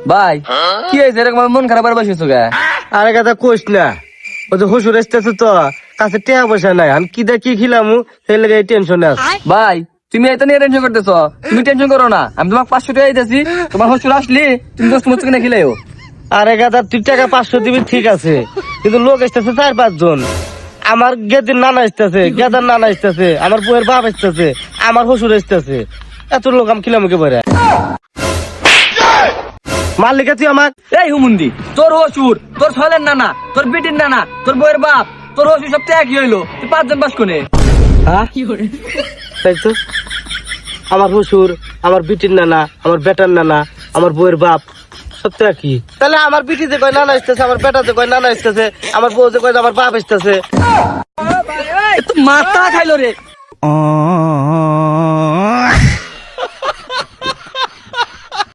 ভাই কি হয়েছে এরকম মন খারাপ আর বসেছো গা? আরে কথা কোস না, ও তো শ্বশুর এসতেছে তো কাছে টাকা পয়সা নাই, আমি কি দিয়ে কি খিলামু সেই লেগে টেনশনে আছে। ভাই তুমি এটা নিয়ে টেনশন করতেছো, তুমি টেনশন করো না, আমি তোমাকে 500 টাকা দিতেছি, তোমার শ্বশুর আসলি তুমি দোস্ত মুস্ত কিনে খিলাইও। আরে গাদা তুই টাকা 500 দিবি ঠিক আছে, কিন্তু লোক আসতেছে 4-5 জন। আমার গেদির নানা আসতেছে, গেদার নানা আসতেছে, আমার বউয়ের বাপ আসতেছে, আমার শ্বশুর আসতেছে, এত লোক আমি খিলাম কে বলে মালিকা তুই আমার। এই হুমুন্দি, তোর শ্বশুর, তোর ছলের নানা, তোর বেটির নানা, তোর বউয়ের বাপ, তোর শ্বশুর সব ত্যাগ হইলো, তুই 5 জন বাস কোনে? হ্যাঁ তাই তো, আমার শ্বশুর, আমার বিটির নানা, আমার বেটার নানা, আমার বউয়ের বাপ সব তো একই। তাহলে আমার বিটি যে কয় নানা আসতেছে, আমার বেটা যে কয় নানা আসতেছে, আমার বউ যে কয় আমার বাপ আসতেছে। মাথা খাইলো রে।